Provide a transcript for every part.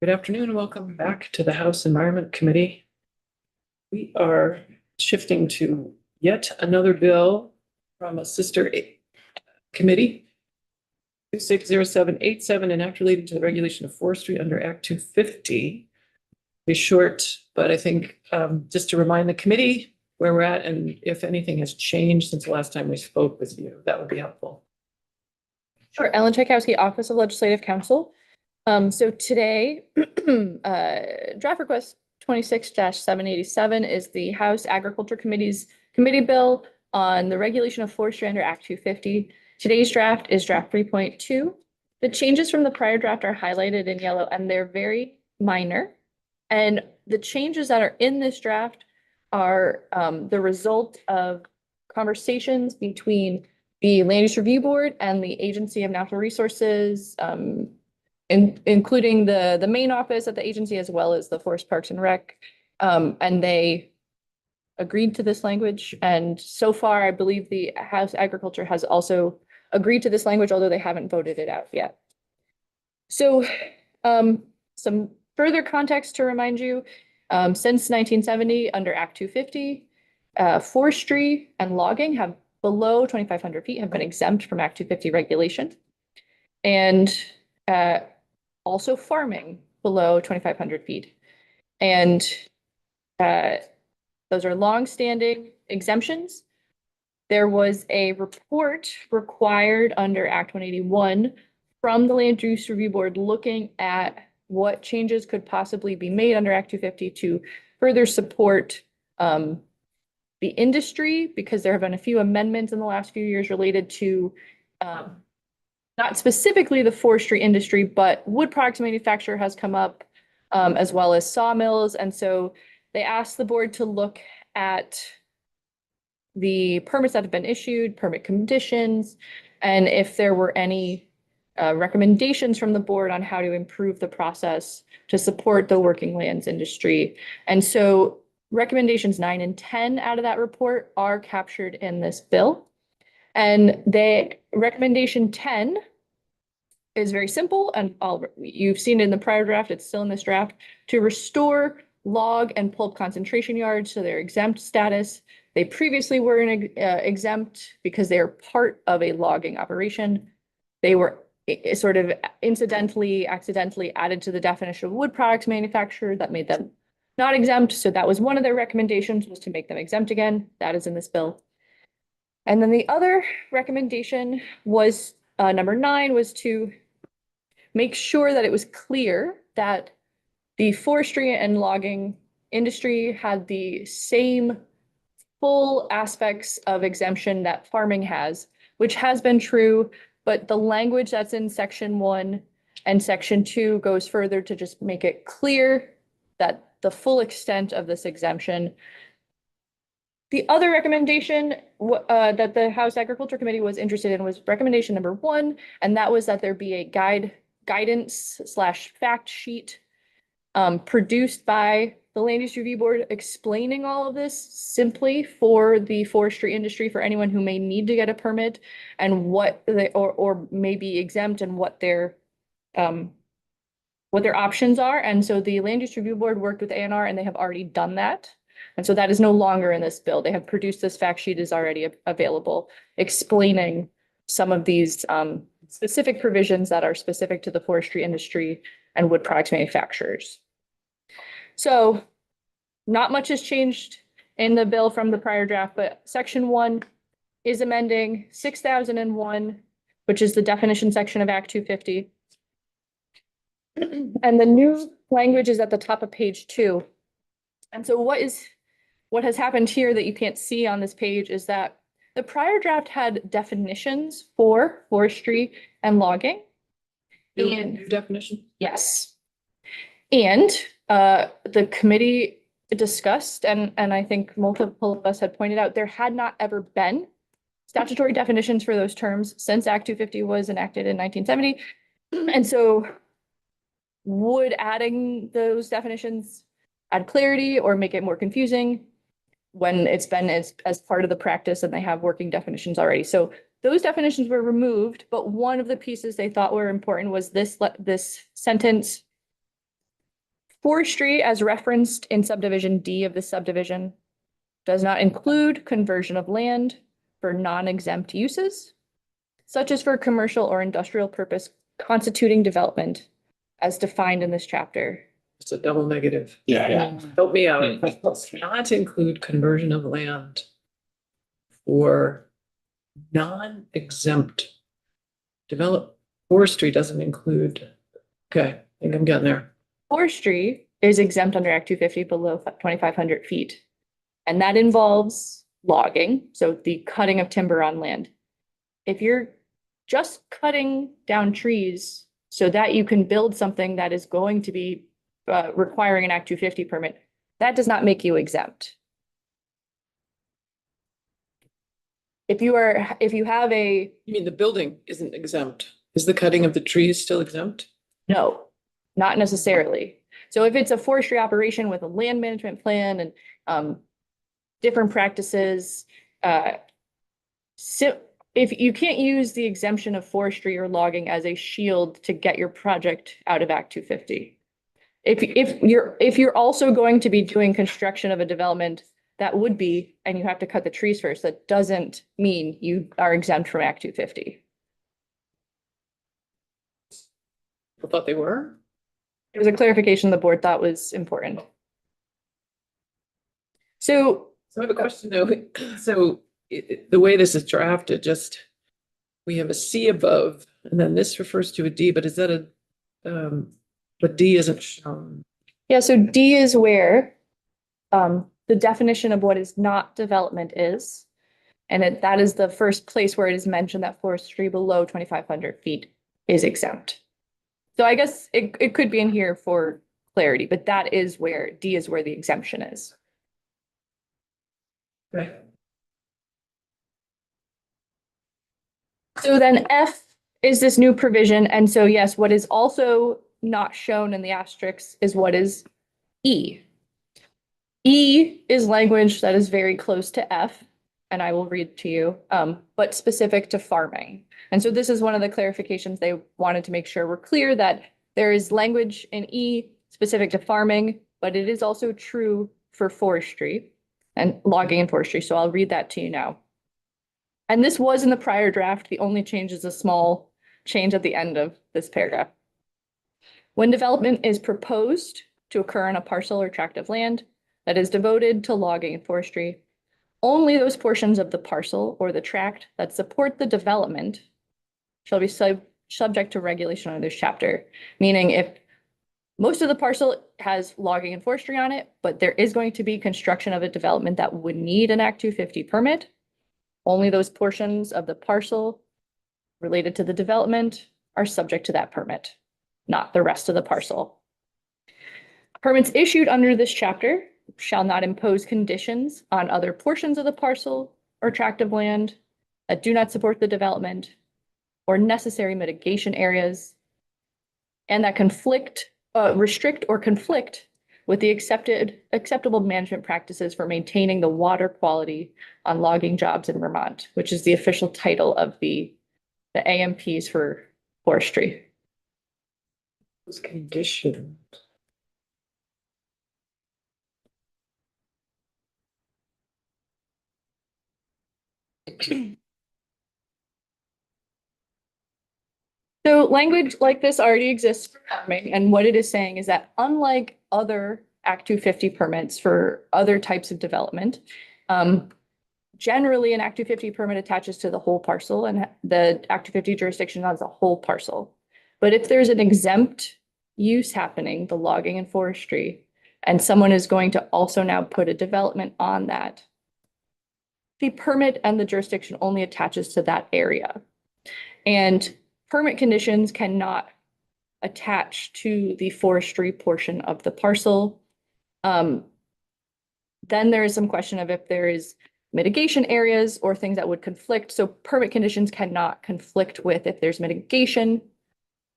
Good afternoon and welcome back to the House Environment Committee. We are shifting to yet another bill from a sister committee, 260787, an act related to the regulation of forestry under Act 250. Be short, but I think just to remind the committee where we're at and if anything has changed since the last time we spoke with you, that would be helpful. Sure. Ellen Tchaikovsky, Office of Legislative Counsel. So today, draft request 26-787 is the House Agriculture Committee's committee bill on the regulation of forestry under Act 250. Today's draft is draft 3.2. The changes from the prior draft are highlighted in yellow and they're very minor. And the changes that are in this draft are the result of conversations between the Land Use Review Board and the Agency of Natural Resources, including the main office at the agency as well as the Forest Parks and Rec. And they agreed to this language. And so far, I believe the House Agriculture has also agreed to this language, although they haven't voted it out yet. So some further context to remind you, since 1970, under Act 250, forestry and logging have below 2,500 feet have been exempt from Act 250 regulation. And also farming below 2,500 feet. And those are longstanding exemptions. There was a report required under Act 181 from the Land Use Review Board looking at what changes could possibly be made under Act 250 to further support the industry, because there have been a few amendments in the last few years related to not specifically the forestry industry, but wood products manufacture has come up, as well as sawmills. And so they asked the board to look at the permits that have been issued, permit conditions, and if there were any recommendations from the board on how to improve the process to support the working lands industry. And so recommendations 9 and 10 out of that report are captured in this bill. And the recommendation 10 is very simple, and you've seen it in the prior draft, it's still in this draft, to restore log and pulp concentration yards to their exempt status. They previously were exempt because they are part of a logging operation. They were sort of accidentally added to the definition of wood products manufacturer that made them not exempt. So that was one of their recommendations, was to make them exempt again. That is in this bill. And then the other recommendation was number 9, was to make sure that it was clear that the forestry and logging industry had the same full aspects of exemption that farming has, which has been true, but the language that's in Section 1 and Section 2 goes further to just make it clear that the full extent of this exemption. The other recommendation that the House Agriculture Committee was interested in was recommendation number 1, and that was that there be a guidance/fact sheet produced by the Land Use Review Board explaining all of this simply for the forestry industry, for anyone who may need to get a permit, and what they or may be exempt, and what their options are. And so the Land Use Review Board worked with ANR and they have already done that. And so that is no longer in this bill. They have produced this fact sheet, is already available, explaining some of these specific provisions that are specific to the forestry industry and wood products manufacturers. So not much has changed in the bill from the prior draft, but Section 1 is amending 6001, which is the definition section of Act 250. And the new language is at the top of page 2. And so what has happened here that you can't see on this page is that the prior draft had definitions for forestry and logging. New definition? Yes. And the committee discussed, and I think multiple of us had pointed out, there had not ever been statutory definitions for those terms since Act 250 was enacted in 1970. And so would adding those definitions add clarity or make it more confusing when it's been as part of the practice and they have working definitions already? So those definitions were removed, but one of the pieces they thought were important was this sentence. Forestry, as referenced in subdivision D of the subdivision, does not include conversion of land for non-exempt uses, such as for commercial or industrial purpose constituting development as defined in this chapter. It's a double negative. Yeah. Help me out. Not include conversion of land for non-exempt develop. Forestry doesn't include. Okay, I think I'm getting there. Forestry is exempt under Act 250 below 2,500 feet. And that involves logging, so the cutting of timber on land. If you're just cutting down trees so that you can build something that is going to be requiring an Act 250 permit, that does not make you exempt. If you have a, You mean the building isn't exempt? Is the cutting of the trees still exempt? no, not necessarily. So if it's a forestry operation with a land management plan and different practices, so if you can't use the exemption of forestry or logging as a shield to get your project out of Act 250. If you're also going to be doing construction of a development, that would be, and you have to cut the trees first, that doesn't mean you are exempt from Act 250. I thought they were. It was a clarification the board thought was important. So So I have a question though. So the way this is drafted, just, we have a C above, and then this refers to a D, but is that but D isn't shown. yeah, so D is where the definition of what is not development is. And that is the first place where it is mentioned that forestry below 2,500 feet is exempt. So I guess it could be in here for clarity, but that is where D is where the exemption is. Okay. So then F is this new provision. And so yes, what is also not shown in the asterisk is what is E. E is language that is very close to F, and I will read to you, but specific to farming. And so this is one of the clarifications they wanted to make sure were clear, that there is language in E specific to farming, but it is also true for forestry and logging and forestry. So I'll read that to you now. And this was in the prior draft. The only change is a small change at the end of this paragraph. When development is proposed to occur on a parcel or tract of land that is devoted to logging and forestry, only those portions of the parcel or the tract that support the development shall be subject to regulation under this chapter. Meaning if most of the parcel has logging and forestry on it, but there is going to be construction of a development that would need an Act 250 permit, only those portions of the parcel related to the development are subject to that permit, not the rest of the parcel. Permits issued under this chapter shall not impose conditions on other portions of the parcel or tract of land that do not support the development or necessary mitigation areas, and that restrict or conflict with the acceptable management practices for maintaining the water quality on logging jobs in Vermont, which is the official title of the AMPs for forestry. Those conditions. So language like this already exists for farming, and what it is saying is that unlike other Act 250 permits for other types of development, generally an Act 250 permit attaches to the whole parcel, and the Act 250 jurisdiction has a whole parcel. But if there's an exempt use happening, the logging and forestry, and someone is going to also now put a development on that, the permit and the jurisdiction only attaches to that area. And permit conditions cannot attach to the forestry portion of the parcel. Then there is some question of if there is mitigation areas or things that would conflict. So permit conditions cannot conflict with if there's mitigation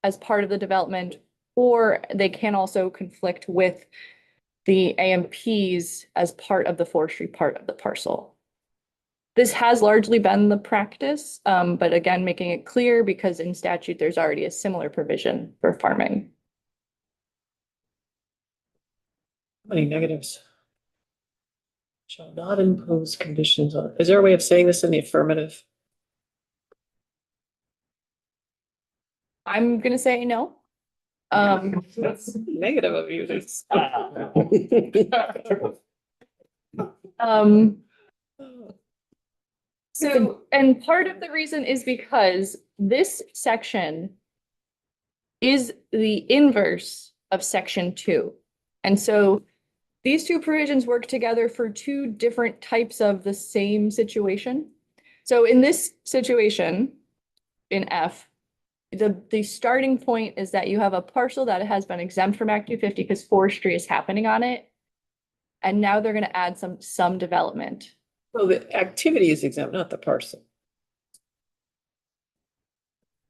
as part of the development, or they can also conflict with the AMPs as part of the forestry part of the parcel. This has largely been the practice, but again, making it clear because in statute, there's already a similar provision for farming. How many negatives? Shall not impose conditions on, is there a way of saying this in the affirmative? I'm gonna say no. That's negative of you. It's- So, and part of the reason is because this section is the inverse of section 2. And so these two provisions work together for two different types of the same situation. So in this situation, in F, the starting point is that you have a parcel that has been exempt from Act 250 because forestry is happening on it. And now they're gonna add some development. Well, the activity is exempt, not the parcel.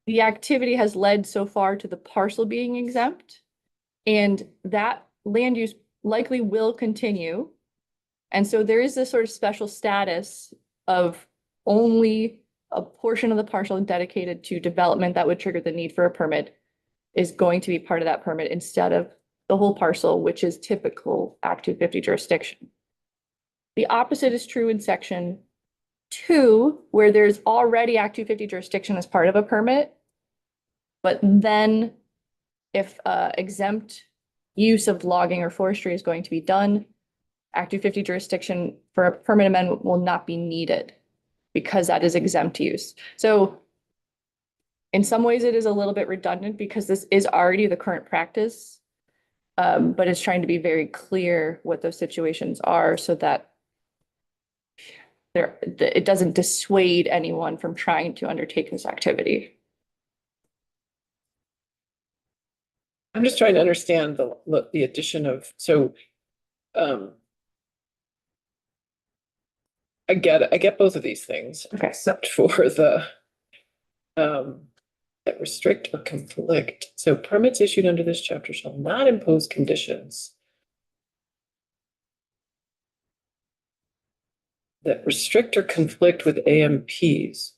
The activity has led so far to the parcel being exempt. And that land use likely will continue. And so there is this sort of special status of only a portion of the parcel dedicated to development that would trigger the need for a permit is going to be part of that permit instead of the whole parcel, which is typical Act 250 jurisdiction. The opposite is true in section 2, where there's already Act 250 jurisdiction as part of a permit. But then if exempt use of logging or forestry is going to be done, Act 250 jurisdiction for a permit amendment will not be needed because that is exempt use. So in some ways, it is a little bit redundant because this is already the current practice. But it's trying to be very clear what those situations are so that it doesn't dissuade anyone from trying to undertake this activity. I'm just trying to understand the addition of, so, I get both of these things. Okay. Except for the, that restrict or conflict. So permits issued under this chapter shall not impose conditions that restrict or conflict with AMPs.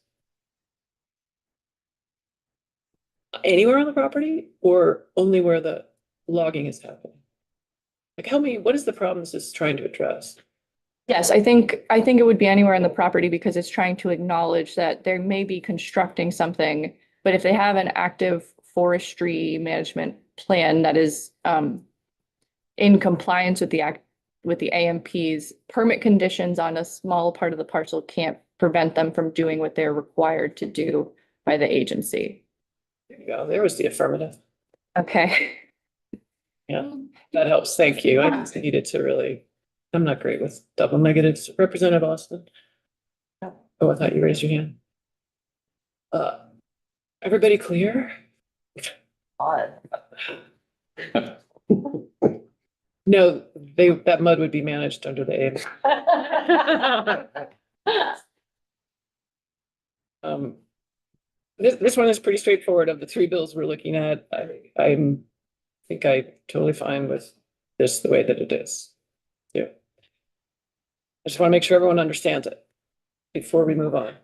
Anywhere on the property or only where the logging is happening? Like, help me, what is the problem this is trying to address? Yes, I think it would be anywhere on the property because it's trying to acknowledge that there may be constructing something, but if they have an active forestry management plan that is in compliance with the AMPs, permit conditions on a small part of the parcel can't prevent them from doing what they're required to do by the agency. There you go. There was the affirmative. Okay. Yeah, that helps. Thank you. I just needed to really, I'm not great with double negatives. Representative Austin. Oh, I thought you raised your hand. Everybody clear? No, that mud would be managed under the AIM. This one is pretty straightforward. Of the three bills we're looking at, I think I'm totally fine with this the way that it is. Yeah. I just want to make sure everyone understands it before we move on.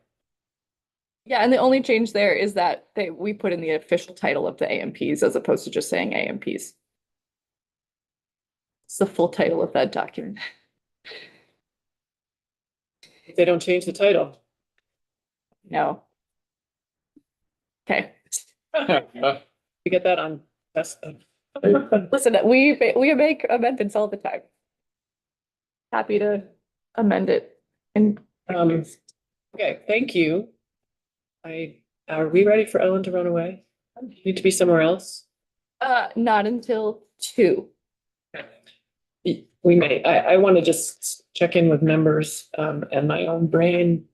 Yeah, and the only change there is that we put in the official title of the AMPs as opposed to just saying AMPs. It's the full title of that document. They don't change the title. No. Okay. You get that on that's Listen, we make amendments all the time. Happy to amend it. And okay, thank you. Are we ready for Ellen to run away? Need to be somewhere else? not until 2. We may. I want to just check in with members and my own brain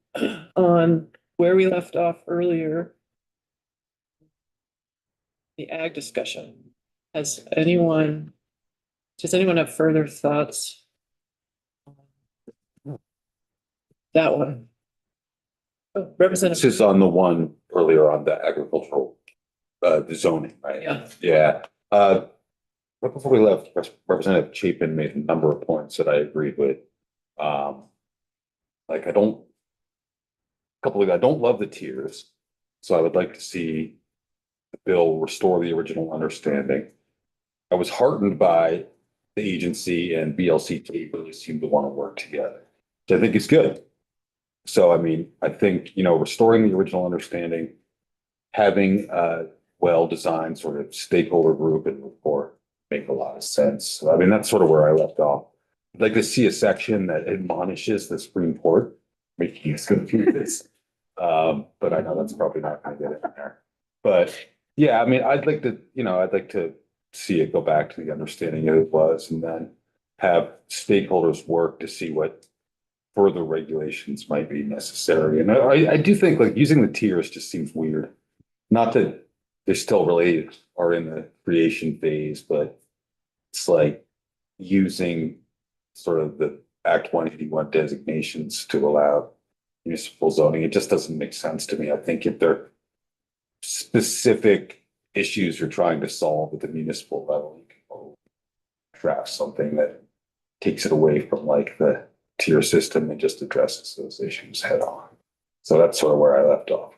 on where we left off earlier. The ag discussion. Does anyone have further thoughts? That one. Oh, This Representative. is on the one earlier on the agricultural, the zoning, right? Yeah. Yeah. Right before we left, Representative Chapin made a number of points that I agreed with. Like, I don't couple of, I don't love the tiers. So I would like to see the bill restore the original understanding. I was heartened by the agency and BLCT really seem to want to work together, which I think is good. So, I mean, I think, restoring the original understanding, having a well-designed sort of stakeholder group and report make a lot of sense. So, I mean, that's sort of where I left off. I'd like to see a section that admonishes the Supreme Court, making us confuse this. But I know that's probably not going to get it in there. But yeah, I mean, I'd like to see it go back to the understanding it was, and then have stakeholders work to see what further regulations might be necessary. And I do think like using the tiers just seems weird. Not that they still really are in the creation phase, but it's like using sort of the Act 181 designations to allow municipal zoning. It just doesn't make sense to me. I think if they're specific issues you're trying to solve at the municipal level, you can draft something that takes it away from like the tier system and just addresses those issues head on. So that's sort of where I left off.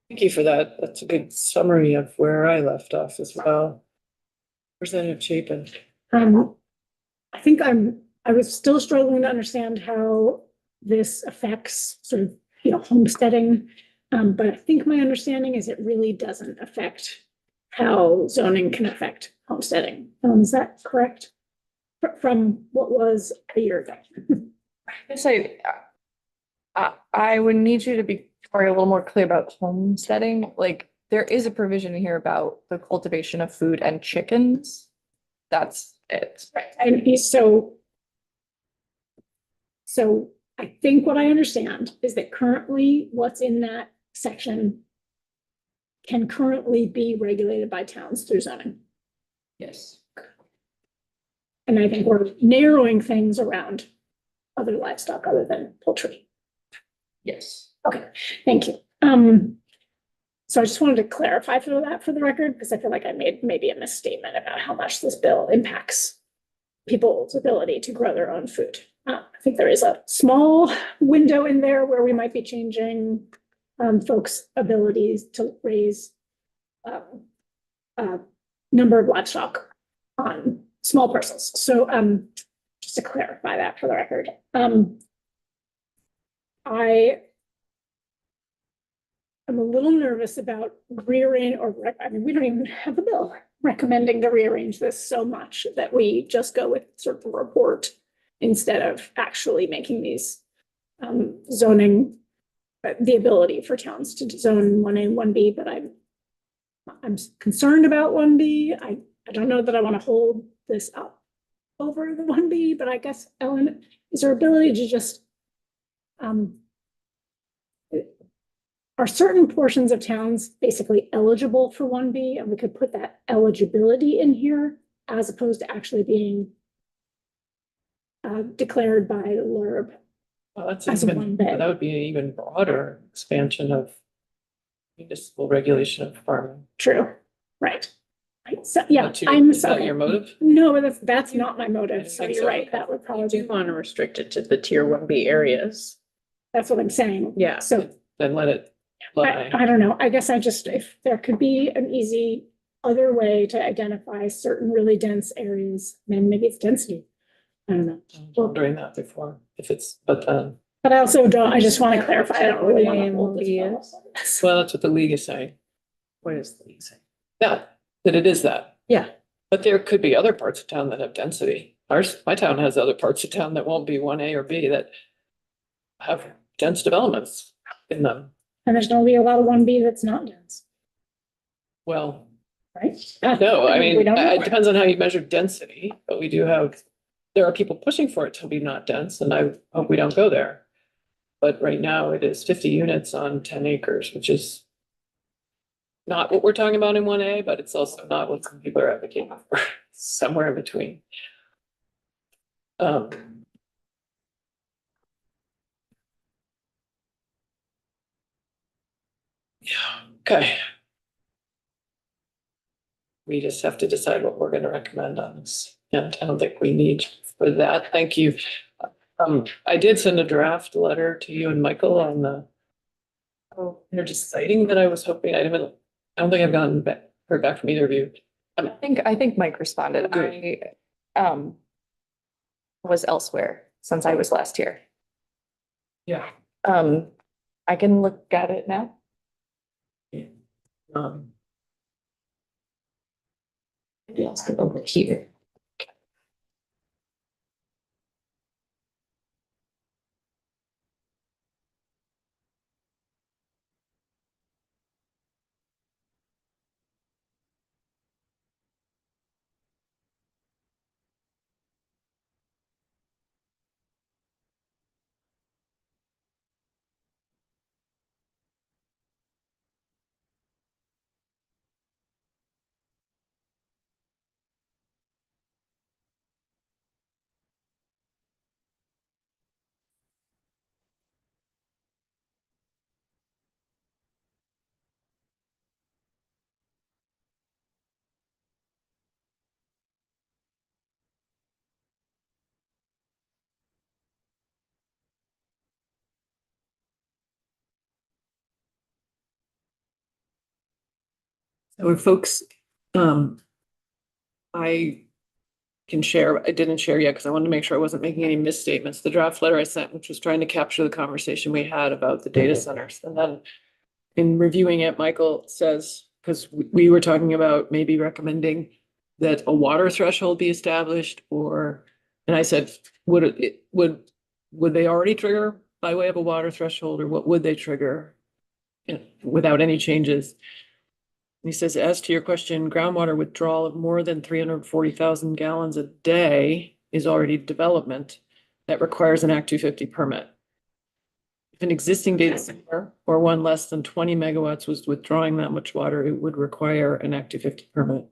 Thank you for that. That's a good summary of where I left off as well. Representative Chapin. I think I was still struggling to understand how this affects sort of, homesteading. But I think my understanding is it really doesn't affect how zoning can affect homesteading. Is that correct? From what was a year ago? I would need you to be probably a little more clear about homesteading. Like, there is a provision here about the cultivation of food and chickens. That's it. Right. And so I think what I understand is that currently what's in that section can currently be regulated by towns through zoning. Yes. And I think we're narrowing things around other livestock other than poultry. Yes. Okay, thank you. So I just wanted to clarify for that for the record, because I feel like I made maybe a misstatement about how much this bill impacts people's ability to grow their own food. I think there is a small window in there where we might be changing folks' abilities to raise number of livestock on small parcels. So just to clarify that for the record. I am a little nervous about rearranging, we don't even have a bill recommending to rearrange this so much that we just go with sort of a report instead of actually making these zoning, the ability for towns to zone 1A and 1B, but I'm concerned about 1B. I don't know that I want to hold this up over the 1B, but I guess, Ellen, is there ability to just are certain portions of towns basically eligible for 1B, and we could put that eligibility in here as opposed to actually being declared by the LURB. Well, that's As a even, 1B. that would be an even broader expansion of municipal regulation of farming. True, right. Right. So, yeah, Is that I'm is that sorry. your motive? No, but that's not my I motive, didn't so think you're so. right, that would probably Do be, want to restrict it to the tier 1B areas. that's what I'm saying. Yeah. So Then let it lie. I don't know, I guess if there could be an easy other way to identify certain really dense areas, then maybe it's density. I don't know, I was wondering that before, if it's, but but I also don't, I just want to clarify, I don't really want to hold this Yeah. bill. well, that's what the league is saying. What is the league say? That it is that. Yeah. But there could be other parts of town that have density. My town has other parts of town that won't be 1A or B that have dense developments in them. And there's gonna be a lot of 1B that's not dense, Well, right? no, I We mean, don't know. it depends on how you measure density, but we do have, there are people pushing for it to be not dense, and I hope we don't go there. But right now it is 50 units on 10 acres, which is not what we're talking about in 1A, but it's also not what some people are advocating for, somewhere in between. Yeah, okay. We just have to decide what we're gonna recommend on this, and I don't think we need for that. Thank you. I did send a draft letter to you and Michael on the energy siting that I was hoping I don't think I've heard back from either of you. I think Mike responded. Good. Was elsewhere since I was last here. Yeah. I can look at it now. Um, Maybe I'll skip over here. So folks, I can share, I didn't share yet because I wanted to make sure I wasn't making any misstatements. The draft letter I sent, which was trying to capture the conversation we had about the data centers. And then in reviewing it, Michael says, because we were talking about maybe recommending that a water threshold be established or, and I said, would they already trigger by way of a water threshold or what would they trigger without any changes? He says, as to your question, groundwater withdrawal of more than 340,000 gallons a day is already development that requires an Act 250 permit. If an existing data center or one less than 20 megawatts was withdrawing that much water, it would require an Act 250 permit.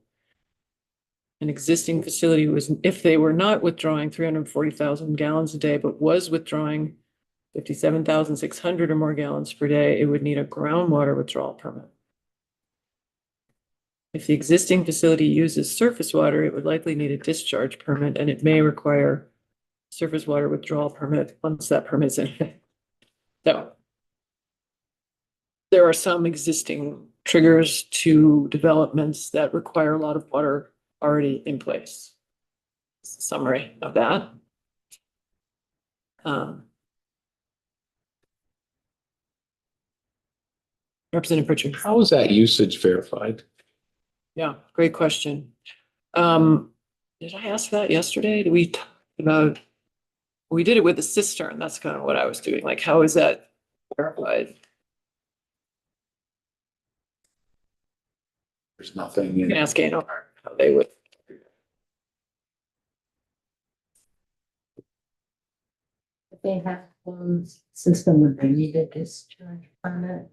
An existing facility was, if they were not withdrawing 340,000 gallons a day, but was withdrawing 57,600 or more gallons per day, it would need a groundwater withdrawal permit. If the existing facility uses surface water, it would likely need a discharge permit and it may require surface water withdrawal permit once that permit's in. So there are some existing triggers to developments that require a lot of water already in place. Summary of that. Representative Pritchard. How is that usage verified? Yeah, great question. Did I ask that yesterday? Did we talk about, we did it with the cistern. That's kind of what I was doing. Like, how is that verified? There's nothing You in can ask ANR how they would. They have one system when they need a discharge permit.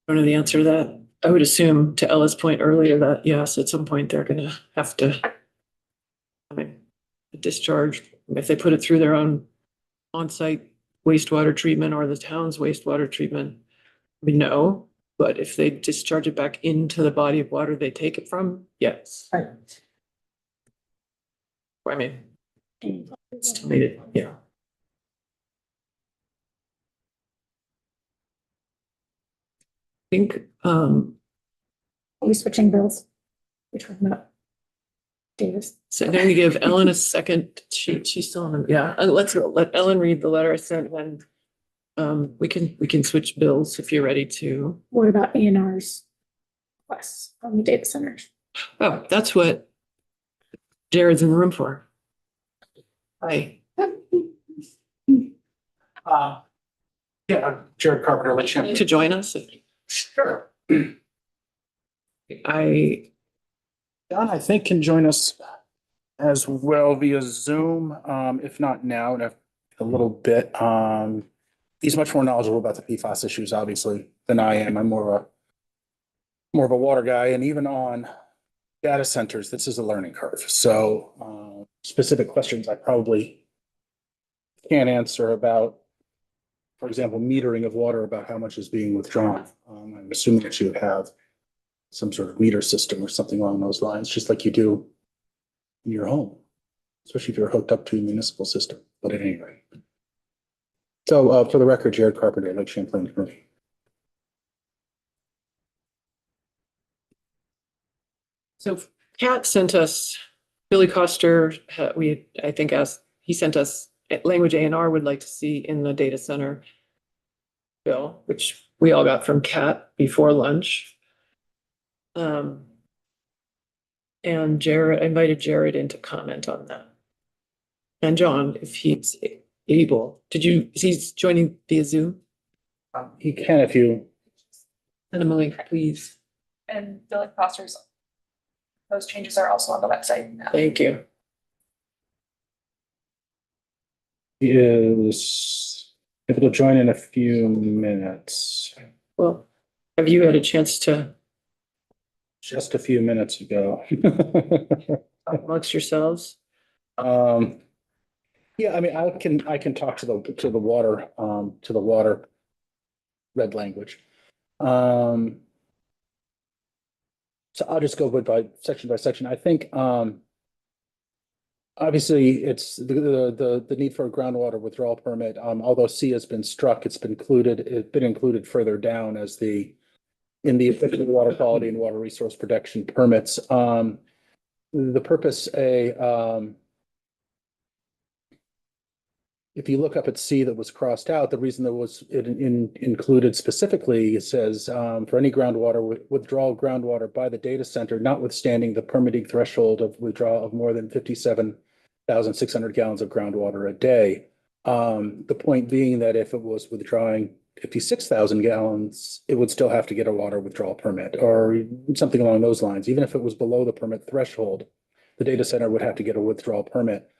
I don't know the answer to that. I would assume to Ella's point earlier that yes, at some point they're gonna have to. I mean, discharge, if they put it through their own on-site wastewater treatment or the town's wastewater treatment. We know, but if they discharge it back into the body of water they take it from, yes. Right. I mean, still need it, yeah. I think, Are we switching bills? We're talking about Davis. so I'm going to give Ellen a second. She's still on, yeah, let's let Ellen read the letter I sent when we can switch bills if you're ready to. What about ANR's requests on the data centers? Oh, that's what Jared's in the room for. Hi. Yeah, I'm Jared Carpenter, Lake Champlain. To join us? Sure. I, John, I think can join us as well via Zoom, if not now, in a little bit. He's much more knowledgeable about the PFAS issues, obviously, than I am. I'm more of a water guy, and even on data centers, this is a learning curve. So specific questions I probably can't answer about, for example, metering of water, about how much is being withdrawn. I'm assuming that you have some sort of meter system or something along those lines, just like you do in your home, especially if you're hooked up to a municipal system. But at any rate, So, for the record, Jared Carpenter, Lake Champlain. So Kat sent us, Billy Coster, I think asked, he sent us language A and R would like to see in the data center bill, which we all got from Kat before lunch. And Jared, I invited Jared in to comment on that. And John, if he's able, is he joining via Zoom? He can if you, Send him a link, please. And Billy Foster's, those changes are also on the website now. Thank you. he is able to join in a few minutes, Well, have you had a chance to just a few minutes ago. talk amongst yourselves? Yeah, I mean, I can talk to the water red language. So I'll just go by section. I think, obviously it's the need for a groundwater withdrawal permit. Although C has been struck, it's been included further down as in the effective water quality and water resource protection permits. The purpose if you look up at C that was crossed out, the reason that was included specifically, it says, for any withdrawal groundwater by the data center, notwithstanding the permitting threshold of withdrawal of more than 57,600 gallons of groundwater a day. The point being that if it was withdrawing 56,000 gallons, it would still have to get a water withdrawal permit or something along those lines. Even if it was below the permit threshold, the data center would have to get a withdrawal permit.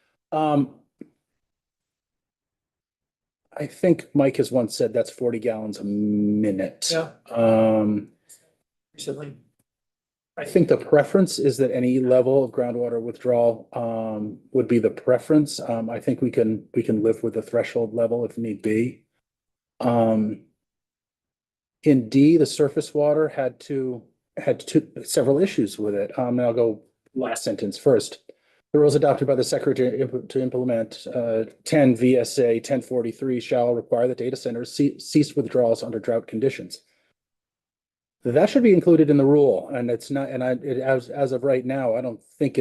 I think Mike has once said that's 40 gallons a minute. Yeah. Recently. I think the preference is that any level of groundwater withdrawal would be the preference. I think we can live with the threshold level if need be. In D, the surface water had several issues with it. And I'll go last sentence first. The rules adopted by the Secretary to implement 10 VSA 1043 shall require that data centers cease withdrawals under drought conditions. That should be included in the rule, and it's not. And as of right now, I don't think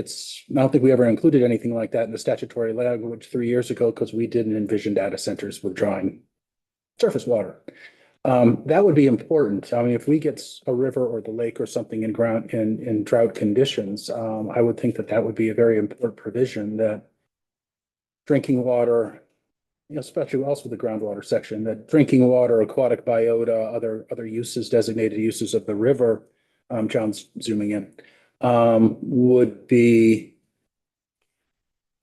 we ever included anything like that in the statutory language 3 years ago because we didn't envision data centers withdrawing surface water. That would be important. I mean, if we get a river or the lake or something in drought conditions, I would think that would be a very important provision that drinking water, especially also the groundwater section, that drinking water, aquatic biota, other designated uses of the river, John's zooming in, would be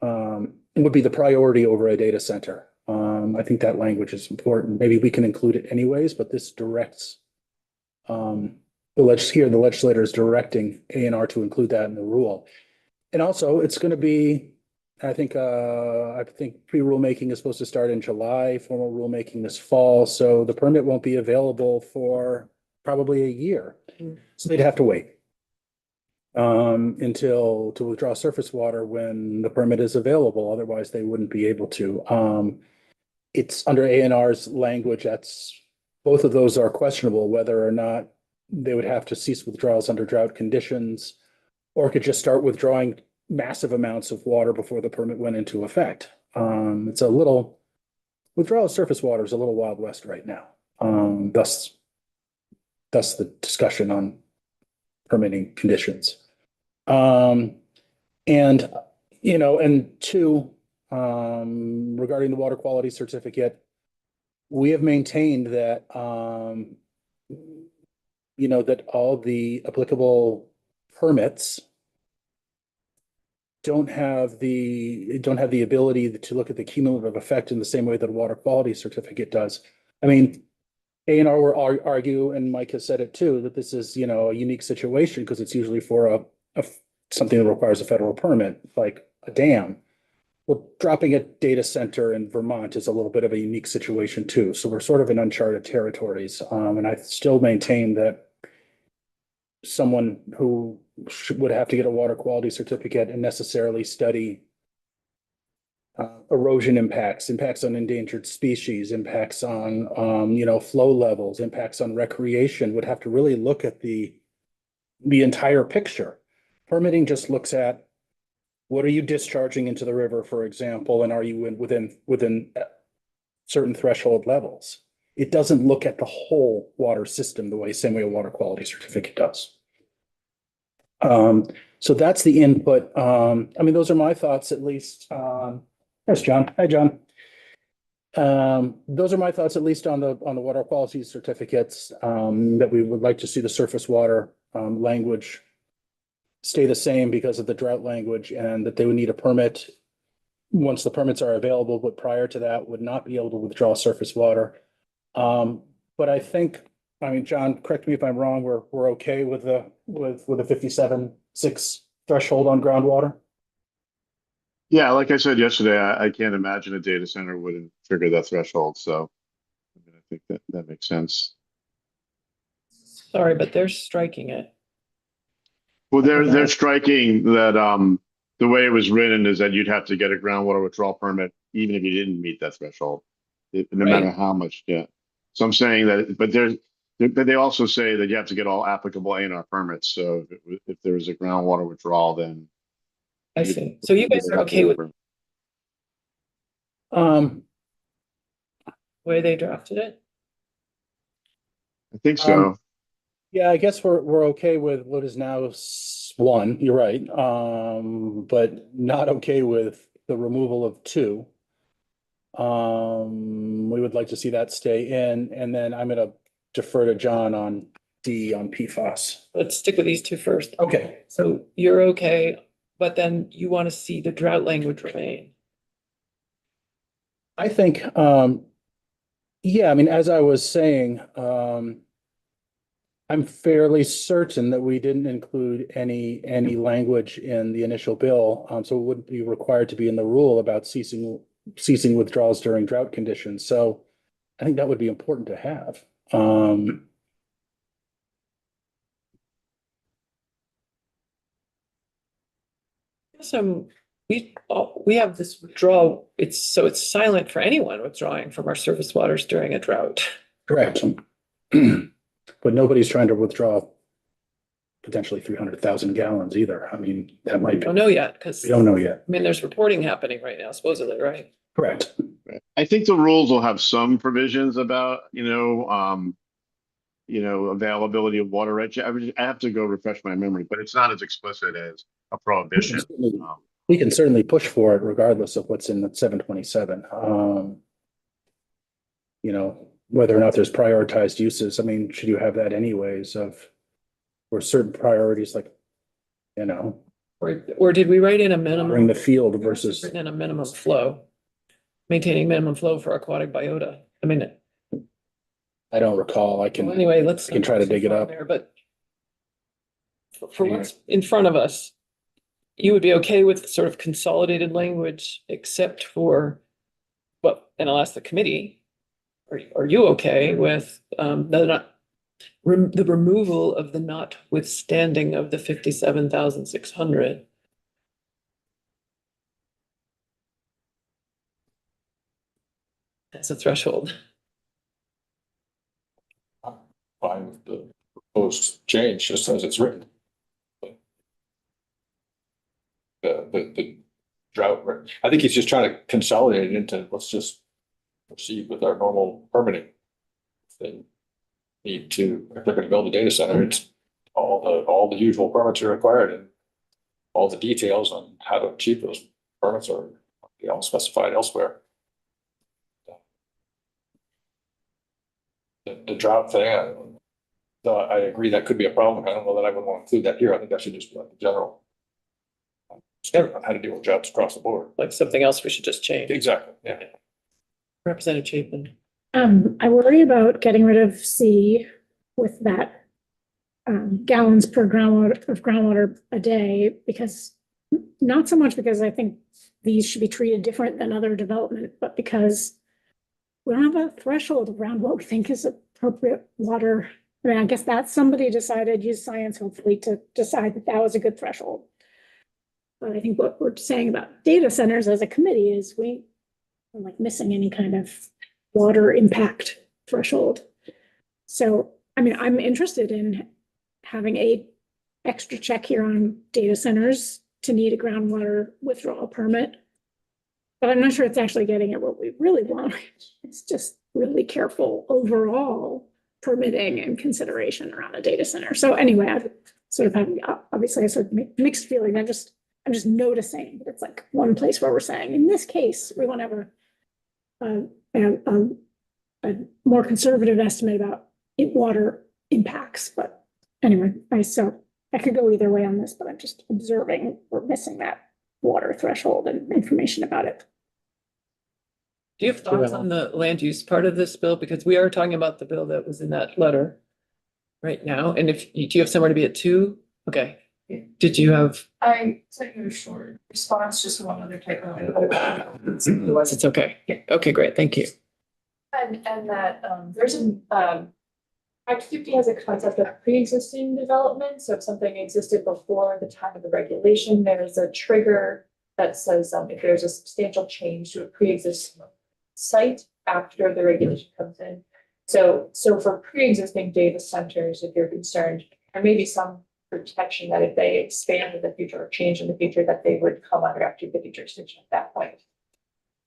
the priority over a data center. I think that language is important. Maybe we can include it anyways, but this directs the legislator is directing A&R to include that in the rule. And also it's going to be, I think pre-rulemaking is supposed to start in July, formal rulemaking this fall. So the permit won't be available for probably a year. So they'd have to wait to withdraw surface water when the permit is available. Otherwise they wouldn't be able to. It's under A&R's language. Both of those are questionable, whether or not they would have to cease withdrawals under drought conditions, or could just start withdrawing massive amounts of water before the permit went into effect. Withdrawal of surface water is a little Wild West right now. Thus the discussion on permitting conditions. And two, regarding the water quality certificate, we have maintained that, that all the applicable permits don't have the ability to look at the cumulative effect in the same way that a water quality certificate does. I mean, A&R will argue, and Mike has said it too, that this is, a unique situation because it's usually for something that requires a federal permit, like a dam. Well, dropping a data center in Vermont is a little bit of a unique situation too. So we're sort of in uncharted territories. And I still maintain that someone who would have to get a water quality certificate and necessarily study erosion impacts, impacts on endangered species, impacts on, flow levels, impacts on recreation, would have to really look at the entire picture. Permitting just looks at what are you discharging into the river, for example, and are you within certain threshold levels? It doesn't look at the whole water system the same way a water quality certificate does. So that's the input. Those are my thoughts, at least. There's John. Hi, John. Those are my thoughts, at least on the water quality certificates, that we would like to see the surface water language stay the same because of the drought language, and that they would need a permit once the permits are available, but prior to that would not be able to withdraw surface water. But I think, John, correct me if I'm wrong, we're okay with the 57.6 threshold on groundwater? Yeah, like I said yesterday, I can't imagine a data center wouldn't trigger that threshold, so I think that makes sense. Sorry, but they're striking it. Well, they're striking that the way it was written is that you'd have to get a groundwater withdrawal permit even if you didn't meet that threshold, no matter how much. Yeah. So I'm saying that, but they also say that you have to get all applicable A&R permits. So if there's a groundwater withdrawal, then I see. So you guys are okay with the way they drafted it? I think so. Yeah, I guess we're okay with what is now 1, you're right, but not okay with the removal of 2. We would like to see that stay in, and then I'm gonna defer to John on D on PFAS. Let's stick with these 2 first. Okay. So you're okay, but then you want to see the drought language remain. I think, as I was saying, I'm fairly certain that we didn't include any language in the initial bill, so it wouldn't be required to be in the rule about ceasing withdrawals during drought conditions. So I think that would be important to have. So we have this withdrawal. It's silent for anyone withdrawing from our surface waters during a drought. Correct. But nobody's trying to withdraw potentially 300,000 gallons either. That might We be. don't know yet because We don't know yet. there's reporting happening right now, supposedly, right? Correct. I think the rules will have some provisions about, availability of water rights. I have to go refresh my memory, but it's not as explicit as a prohibition. We can certainly push for it regardless of what's in the 727. Whether or not there's prioritized uses. Should you have that anyways or certain priorities like, Or did we write in a minimum? bring the field versus. Written in a minimum flow, maintaining minimum flow for aquatic biota. I don't recall. I can. Anyway, I can try to dig it up. there, but for what's in front of us, you would be okay with sort of consolidated language, except for, and I'll ask the committee, are you okay with the removal of the notwithstanding of the 57,600? That's a threshold. Fine with the proposed change, just as it's written. The drought, I think he's just trying to consolidate it into, let's just proceed with our normal permitting. If they need to, if they're gonna build a data center, it's all the usual permits are required, and all the details on how to achieve those permits are specified elsewhere. The drought thing, so I agree that could be a problem. I don't know that I would want to include that here. I think that should just be like the general on how to deal with droughts across the board. Like something else we should just change. Exactly, yeah. Representative Chapin. I worry about getting rid of C with that gallons per groundwater a day, because not so much because I think these should be treated different than other development, but because we don't have a threshold around what we think is appropriate water. I guess that somebody decided, use science hopefully, to decide that was a good threshold. But I think what we're saying about data centers as a committee is we are like missing any kind of water impact threshold. So, I mean, I'm interested in having a extra check here on data centers to need a groundwater withdrawal permit. But I'm not sure it's actually getting at what we really want. It's just really careful overall permitting and consideration around a data center. So anyway, I sort of have, obviously I sort of mixed feeling. I'm just noticing that it's like one place where we're saying, in this case, we want to have a more conservative estimate about water impacts. But anyway, I could go either way on this, but I'm just observing we're missing that water threshold and information about it. Do you have thoughts on the land use part of this bill? Because we are talking about the bill that was in that letter right now. And do you have somewhere to be at 2? Okay. Did you have? I sent you a short response, just one other typo. Otherwise, it's okay. Okay, great. Thank you. And that, there's Act 50 has a concept of pre-existing development, so if something existed before the time of the regulation, there's a trigger that says, if there's a substantial change to a pre-existing site after the regulation comes in. So for pre-existing data centers, if you're concerned, there may be some protection that if they expand in the future or change in the future, that they would come under Act 250 jurisdiction at that point.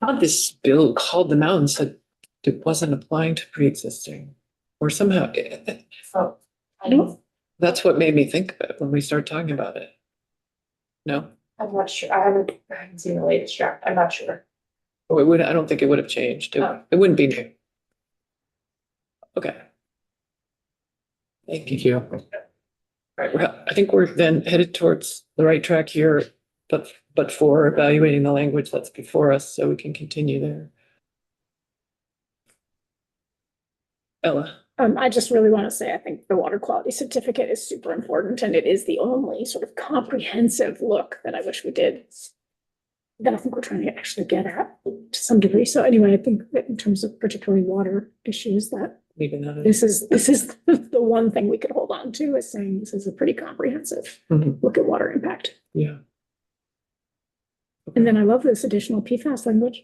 I thought this bill called them out and said it wasn't applying to pre-existing, or somehow So I don't, that's what made me think of it when we started talking about it. No, I'm not sure. I haven't seen the latest draft. I'm not sure. I don't think it would have changed. It wouldn't be new. Okay. Thank you. All right, I think we're then headed towards the right track here, but for evaluating the language that's before us, so we can continue there. Ella. I just really want to say, I think the water quality certificate is super important, and it is the only sort of comprehensive look that I wish we did. That I think we're trying to actually get at to some degree. So anyway, I think that in terms of particularly water issues, that this is the one thing we could hold on to, is saying this is a pretty comprehensive look at water impact. Yeah. And then I love this additional PFAS language.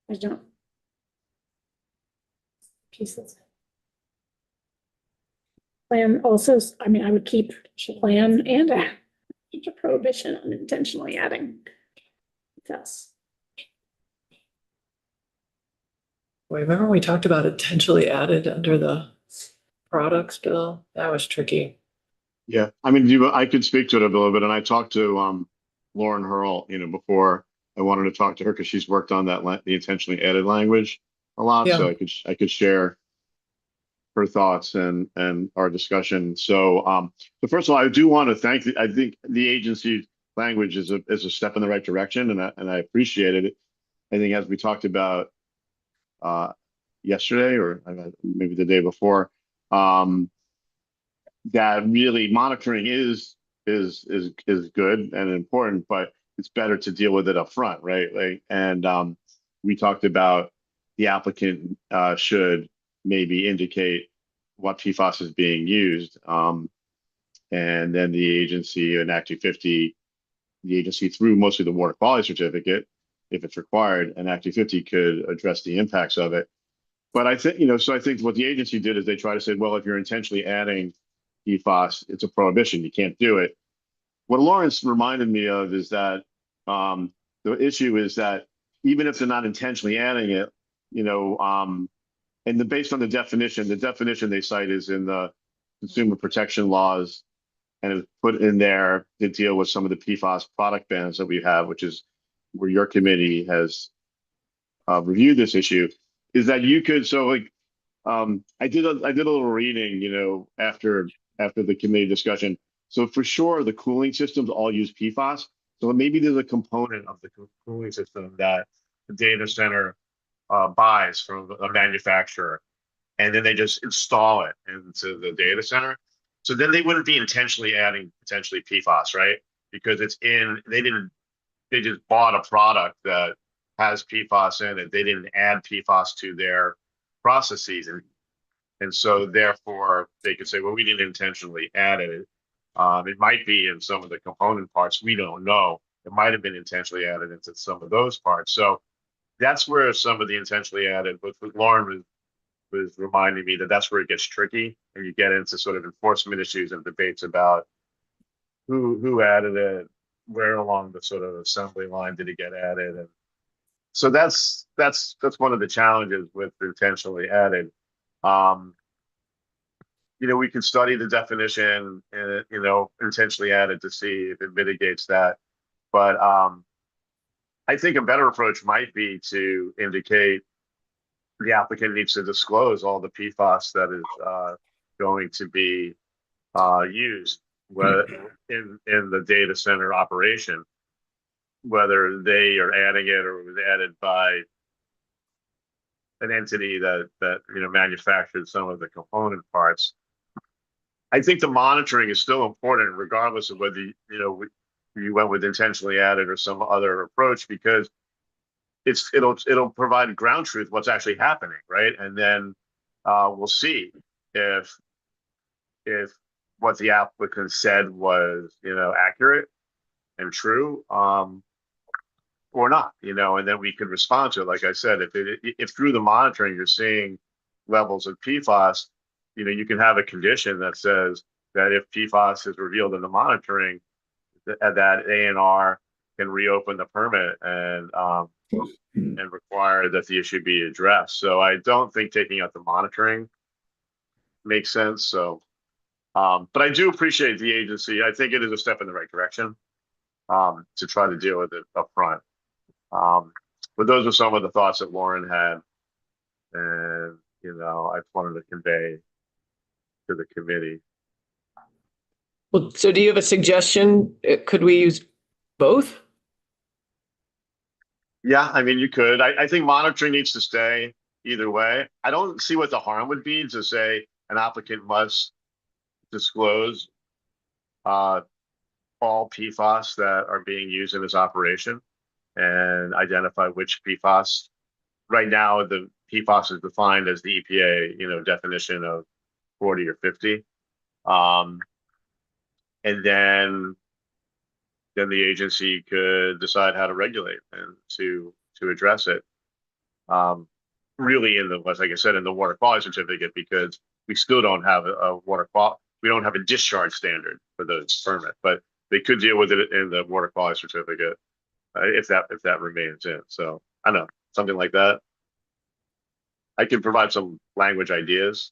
I don't. Pieces. Plan also, I mean, I would keep plan and a prohibition on intentionally adding PFAS. Wait, remember we talked about intentionally added under the products bill? That was tricky. Yeah, I mean, I could speak to it a little bit, and I talked to Lauren Hurl, before I wanted to talk to her because she's worked on that the intentionally added language a lot, so I could share her thoughts and our discussion. So, first of all, I do want to thank I think the agency language is a step in the right direction, and I appreciate it. I think as we talked about yesterday or maybe the day before, that really monitoring is good and important, but it's better to deal with it up front, right? We talked about the applicant should maybe indicate what PFAS is being used, and then the agency in Act 250, the agency through mostly the water quality certificate, if it's required, and Act 250 could address the impacts of it. But I think, so I think what the agency did is they try to say, well, if you're intentionally adding PFAS, it's a prohibition. You can't do it. What Lawrence reminded me of is that the issue is that even if they're not intentionally adding it, and based on the definition they cite is in the consumer protection laws, and is put in there to deal with some of the PFAS product bans that we have, which is where your committee has reviewed this issue, is that you could, I did a little reading, after the committee discussion. So for sure, the cooling systems all use PFAS. So maybe there's a component of the cooling system that the data center buys from a manufacturer, and then they just install it into the data center. So then they wouldn't be intentionally adding potentially PFAS, right? Because they just bought a product that has PFAS in it. They didn't add PFAS to their processes. And so therefore, they could say, well, we didn't intentionally add it. It might be in some of the component parts, we don't know. It might have been intentionally added into some of those parts. So that's where some of the intentionally added, but Lauren was reminding me that that's where it gets tricky, and you get into sort of enforcement issues and debates about who added it, where along the sort of assembly line did it get added, and so that's one of the challenges with intentionally added. We can study the definition, intentionally added to see if it mitigates that, but I think a better approach might be to indicate the applicant needs to disclose all the PFAS that is going to be used in the data center operation, whether they are adding it or it was added by an entity that manufactured some of the component parts. I think the monitoring is still important, regardless of whether you went with intentionally added or some other approach, because it'll provide ground truth what's actually happening, right? And then we'll see if what the applicant said was accurate and true, or not, and then we could respond to it. Like I said, if through the monitoring you're seeing levels of PFAS, you can have a condition that says that if PFAS is revealed in the monitoring, that A&R can reopen the permit and require that the issue be addressed. So I don't think taking out the monitoring makes sense. So, but I do appreciate the agency. I think it is a step in the right direction to try to deal with it up front. But those are some of the thoughts that Lauren had, and I wanted to convey to the committee. Well, so do you have a suggestion? Could we use both? Yeah, I mean, you could. I think monitoring needs to stay either way. I don't see what the harm would be to say an applicant must disclose all PFAS that are being used in this operation and identify which PFAS. Right now, the PFAS is defined as the EPA, definition of 40 or 50. And then the agency could decide how to regulate and to address it. Really, like I said, in the water quality certificate, because we still don't have a water quality, we don't have a discharge standard for those permit, but they could deal with it in the water quality certificate if that remains in. So I don't know, something like that. I can provide some language ideas.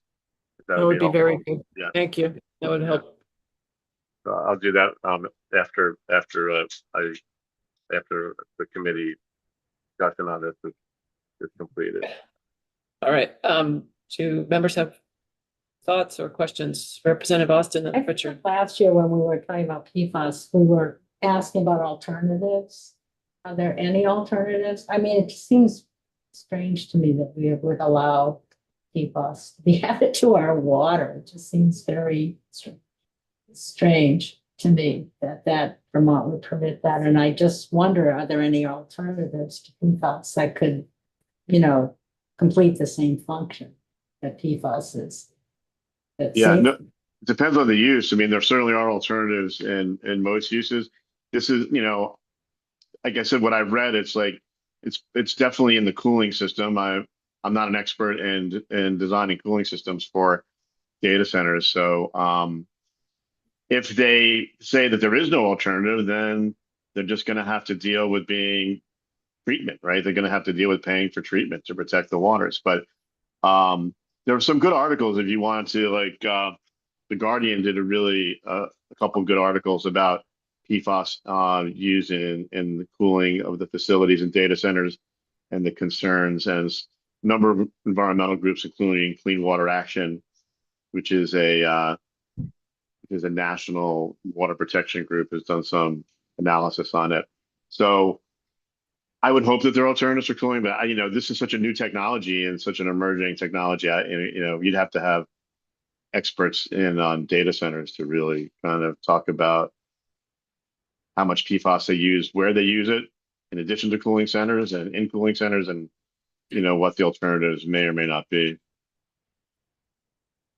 That would be very helpful. good. Yeah. Thank you. That would help. I'll do that after the committee discussion on this is completed. All right. Do members have thoughts or questions? Representative Austin I and think Richard. last year when we were talking about PFAS, we were asking about alternatives. Are there any alternatives? I mean, it seems strange to me that we would allow PFAS to be added to our water. It just seems very strange to me that Vermont would permit that. And I just wonder, are there any alternatives to PFAS that could, complete the same function that PFAS is? Yeah, no, it depends on the use. I mean, there certainly are alternatives in most uses. This is, like I said, what I've read, it's like, it's definitely in the cooling system. I'm not an expert in designing cooling systems for data centers. So if they say that there is no alternative, then they're just going to have to deal with being treatment, right? They're going to have to deal with paying for treatment to protect the waters. But there are some good articles if you wanted to, like The Guardian did a couple of good articles about PFAS used in the cooling of the facilities and data centers and the concerns, and a number of environmental groups, including Clean Water Action, which is a national water protection group, has done some analysis on it. So I would hope that there are alternatives for cooling, but this is such a new technology and such an emerging technology. You'd have to have experts in on data centers to really kind of talk about how much PFAS they use, where they use it, in addition to cooling centers and in cooling centers, and what the alternatives may or may not be.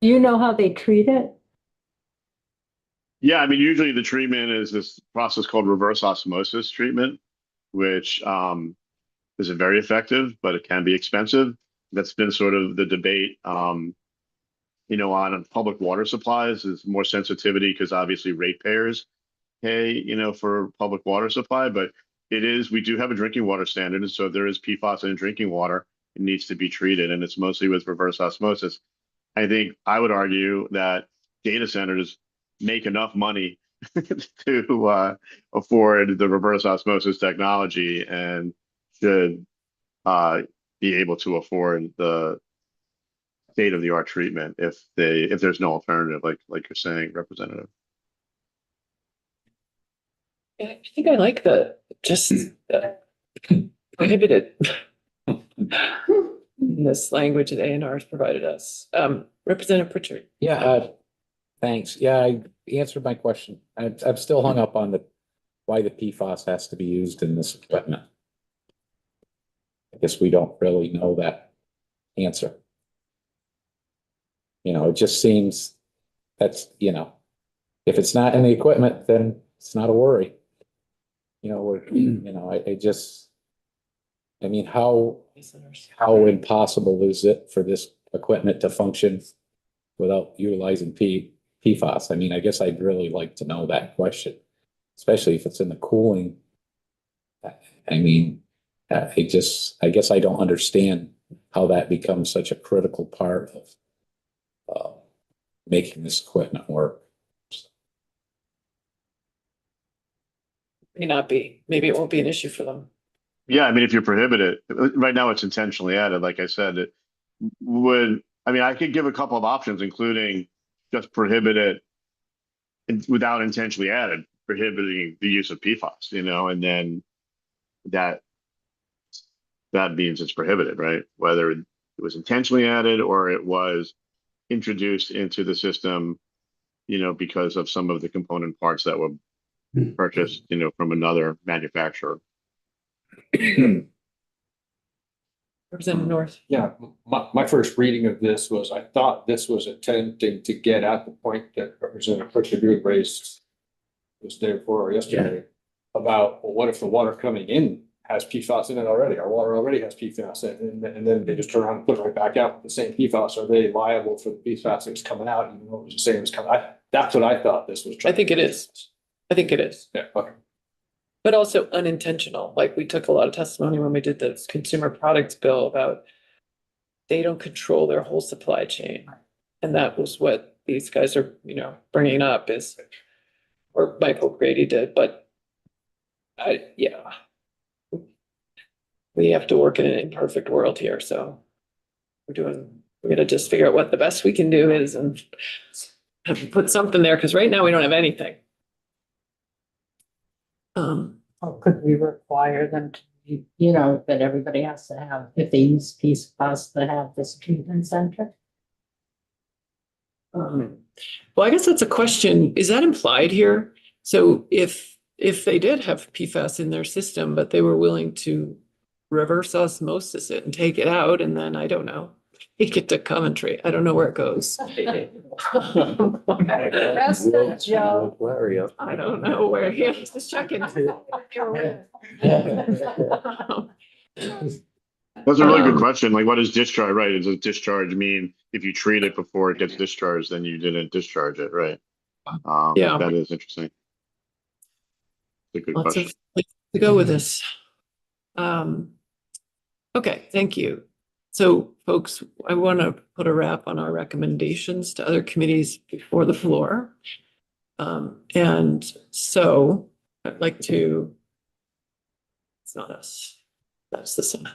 Do you know how they treat it? Yeah, I mean, usually the treatment is this process called reverse osmosis treatment, which isn't very effective, but it can be expensive. That's been sort of the debate, on public water supplies is more sensitivity because obviously ratepayers pay, for public water supply, but we do have a drinking water standard. And so if there is PFAS in drinking water, it needs to be treated. And it's mostly with reverse osmosis. I think I would argue that data centers make enough money to afford the reverse osmosis technology and should be able to afford the state of the art treatment if there's no alternative, like you're saying, Representative. I think I like the just prohibited this language that A&R has provided us. Representative Pritchard. Yeah, thanks. Yeah, I answered my question. I'm still hung up on why the PFAS has to be used in this equipment. I guess we don't really know that answer. It just seems that's, if it's not in the equipment, then it's not a worry. How impossible is it for this equipment to function without utilizing PFAS? I mean, I guess I'd really like to know that question, especially if it's in the cooling. I mean, I guess I don't understand how that becomes such a critical part of making this equipment work. May not be. Maybe it won't be an issue for them. Yeah, I mean, if you prohibit it, right now it's intentionally added. Like I said, I could give a couple of options, including just prohibit it without intentionally added, prohibiting the use of PFAS, and then that means it's prohibited, right? Whether it was intentionally added or it was introduced into the system, because of some of the component parts that were purchased, from another manufacturer. Representative North. Yeah, my first reading of this was, I thought this was attempting to get at the point that Representative Pritchard raised was day before or yesterday about, well, what if the water coming in has PFAS in it already? Our water already has PFAS in it, and then they just turn around and put it right back out with the same PFAS. Are they liable for the PFAS that's coming out, even though it was the same as coming? That's what I thought this was. I think it is. I think it is. Yeah, okay. But also unintentional. Like we took a lot of testimony when we did the consumer products bill about they don't control their whole supply chain. And that was what these guys are, bringing up is, or Michael Grady did, but we have to work in an imperfect world here. So we're gonna just figure out what the best we can do is and put something there. Cause right now we don't have anything. Or could we require them to, that everybody has to have, if they use PFAS, to have this treatment center? Well, I guess that's a question. Is that implied here? So if they did have PFAS in their system, but they were willing to reverse osmosis it and take it out, and then I don't know, take it to Coventry. I don't know where it goes. That's the joke. I don't know where he is just checking. That's a really good question. Like, what is discharge, right? Does discharge mean if you treat it before it gets discharged, then you didn't discharge it, right? Yeah. That is interesting. It's a good Lots question. of places to go with this. Okay, thank you. So folks, I want to put a wrap on our recommendations to other committees before the floor. And so I'd like to, it's not us, that's the Senate.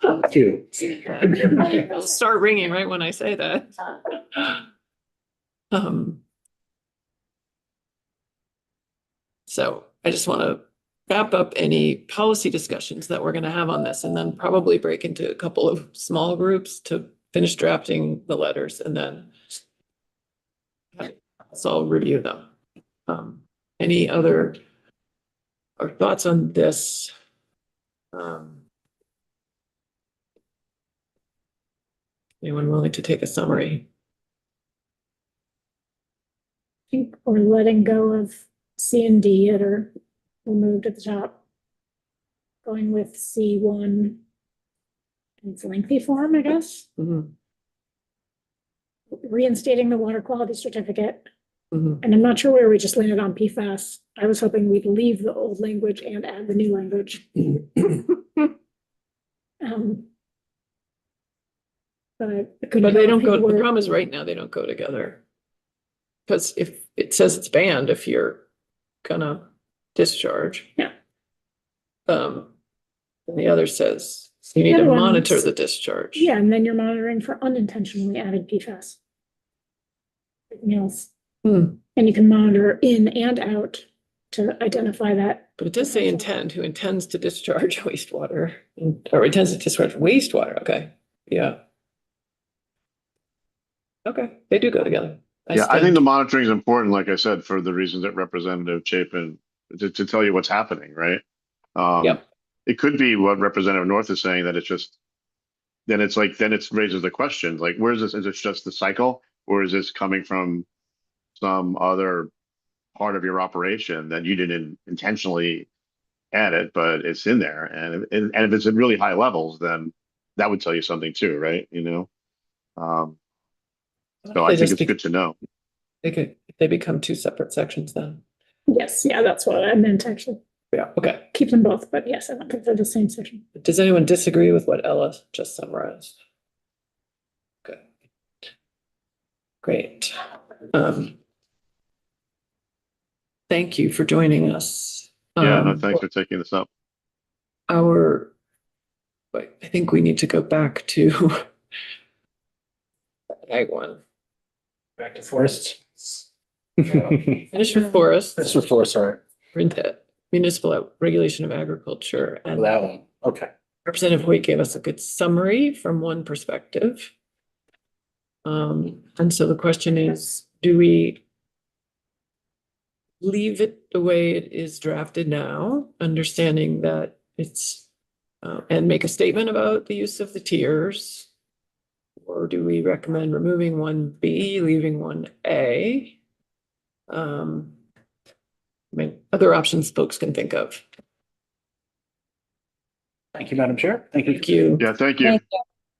Thank you. It'll start ringing right when I say that. So I just want to wrap up any policy discussions that we're going to have on this and then probably break into a couple of small groups to finish drafting the letters and then so I'll review them. Any other or thoughts on this? Anyone willing to take a summary? I think we're letting go of C and D that are removed at the top. Going with C1. in its lengthy form, I guess. Mhm, Reinstating the water quality certificate. mhm. And I'm not sure where we just landed on PFAS. I was hoping we'd leave the old language and add the new language. Um, But I couldn't. But tell they if don't go, people the were- problem is right now, they don't go together. Because if it says it's banned, if you're gonna discharge. Yeah. And the other says you need The to other monitor one's- the discharge. Yeah, and then you're monitoring for unintentionally added PFAS. Everything else. Hmm. And you can monitor in and out to identify that. But it does say intend, who intends to discharge wastewater, or intends to discharge wastewater, okay, yeah. Okay, they do go together. Yeah, I think stand- the monitoring is important, like I said, for the reasons that Representative Chapin, to tell you what's happening, right? Yep. It could be what Representative North is saying, that it's just, then it's like, then it raises the question, like, where's this, is it just the cycle? Or is this coming from some other part of your operation that you didn't intentionally add it, but it's in there? And if it's at really high levels, then that would tell you something too, right? You know? So I They think just it's good to know. they become two separate sections then. Yes, yeah, that's what I meant actually. Yeah, okay. Keep them both, but yes, I don't think they're the same section. Does anyone disagree with what Ella just summarized? Okay. Great. Thank you for joining us. Yeah, no, thanks for taking this up. I think we need to go back to ag one. Back to forests. Finish with forest, This was for, sorry, municipal regulation of agriculture, and that one. Okay. Representative Hoyt gave us a good summary from one perspective. And so the question is, do we leave it the way it is drafted now, understanding that it's, and make a statement about the use of the tiers? Or do we recommend removing 1B, leaving 1A? I mean, other options folks can think of. Thank you, Madam Chair. Thank you. Thank you. Yeah, thank you. Thank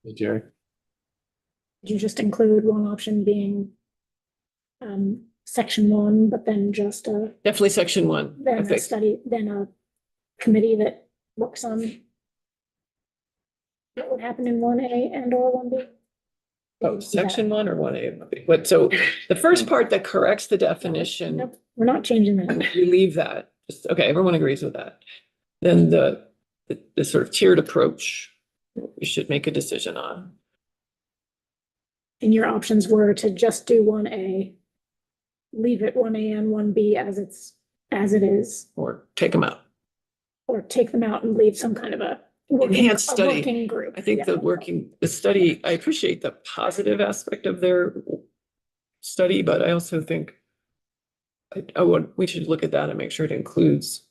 Hey, Jerry. Did you just include one option being section 1, but then just Definitely section 1, I then a think. study, then a committee that works on what would happen in 1A and or 1B? Oh, section 1 or 1A? But so the first part that corrects the definition, Nope, we're not changing that. we leave that. Just, okay, everyone agrees with that. Then the sort of tiered approach, we should make a decision on. And your options were to just do 1A, leave it 1A and 1B as it is, Or take them out. or take them out and leave some kind of a Enhanced a study. working group. I think Yeah. the study, I appreciate the positive aspect of their study, but I also think we should look at that and make sure it includes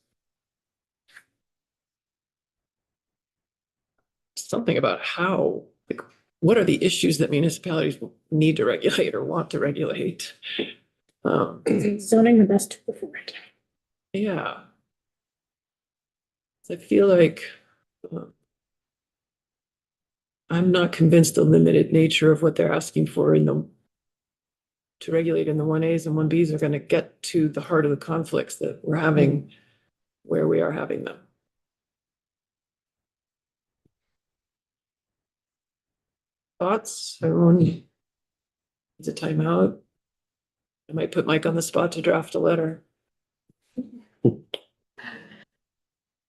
something about how, like, what are the issues that municipalities need to regulate or want to regulate? Isn't zoning the best tool for it? Yeah. I feel like I'm not convinced the limited nature of what they're asking for to regulate in the 1As and 1Bs are going to get to the heart of the conflicts that we're having where we are having them. Thoughts? Everyone needs a timeout. I might put Mike on the spot to draft a letter.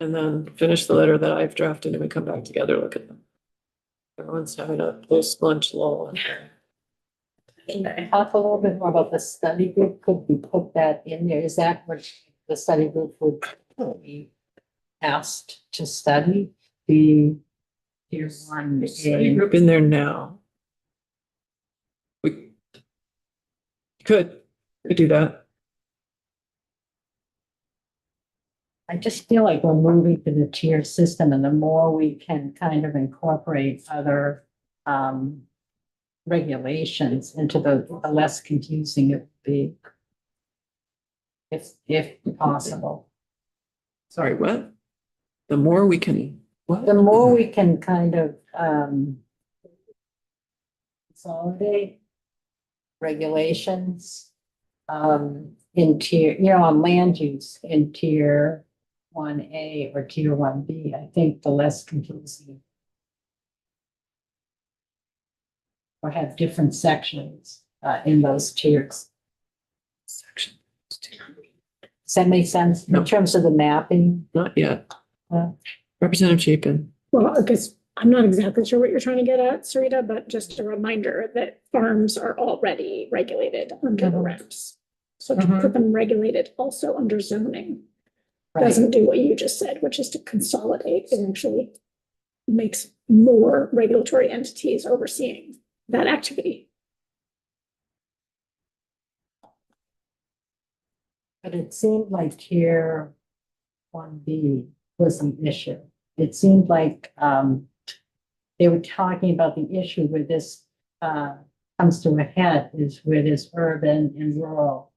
And then finish the letter that I've drafted and we come back together, look at them. Everyone's having a post-lunch lull. Can you talk a little bit more about the study group? Could we put that in there? Is that what the study group would be asked to study? The here's one. Study group in there now. We could do that. I just feel like we're moving to the tier system, and the more we can kind of incorporate other regulations into the less confusing it would be. If possible. Sorry, what? The more we can, what? The more we can kind of, consolidate regulations, in tier, on land use in tier 1A or tier 1B, I think the less confusing. Or have different sections, in those tiers. Section. Does that make sense No. in terms of the mapping? Not yet. Uh. Representative Chapin. Well, I guess I'm not exactly sure what you're trying to get at, Sarita, but just a reminder that farms are already regulated under the regs. So to put them regulated also under zoning doesn't do what you just said, which is to consolidate. It actually makes more regulatory entities overseeing that activity. But it seemed like tier 1B was an issue. It seemed like they were talking about the issue where this comes to a head is where there's urban and rural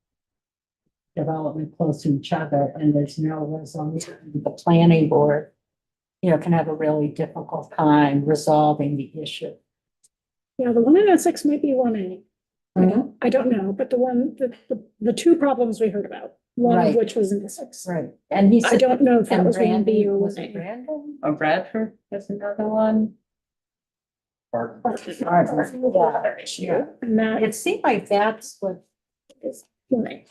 development close to each other, and there's no resolution. The planning board, can have a really difficult time resolving the issue. Yeah, the one in Essex might be 1A. I don't know, but the two problems we heard about, one of Right. which was in Essex. Right. And he I said, don't know if that and was 1B Brandon, or was it 1A. Brandon or Bradford? That's another one. Pardon? Another issue, and that It seemed like that's what is 1A.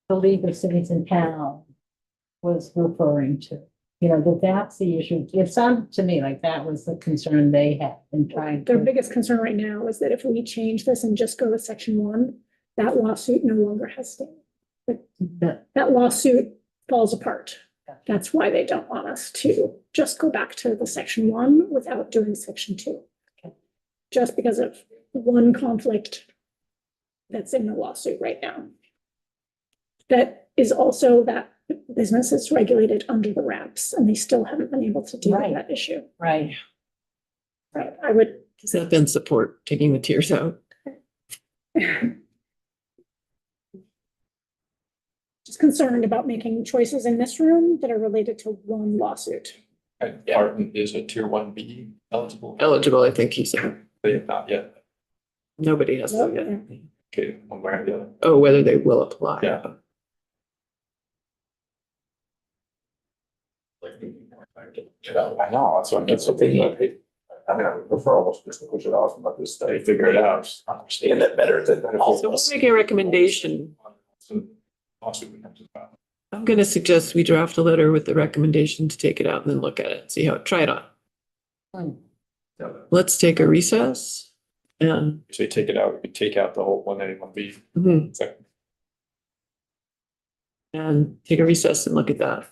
the League of Cities and Towns was referring to. That's the issue. It sounded to me like that was the concern they had in trying Their to. biggest concern right now is that if we change this and just go to section 1, that lawsuit no longer has standing. That lawsuit falls apart. That's why they don't want us to just go back to the section 1 without doing section 2. Just because of one conflict that's in the lawsuit right now. That is also that business is regulated under the wraps, and they still haven't been able to deal with Right. that issue. Right. Right, I would Does that then support taking the tiers out? just concerned about making choices in this room that are related to one lawsuit. And Barton is a tier 1B eligible. Eligible, I think he said. They have not yet. Nobody has to yet. Okay, one way or the other. Oh, whether they will apply. Yeah. I know, that's what, that's the thing, I mean, I would prefer almost just to push it off and let this study figure it out, understand it better than all So of we'll us. make a recommendation. Lawsuit we have to file. I'm gonna suggest we draft a letter with the recommendation to take it out and then look at it, see how, try it on. Let's take a recess and Say take it out, we could take out the whole 1A, 1B. take a recess and look at that.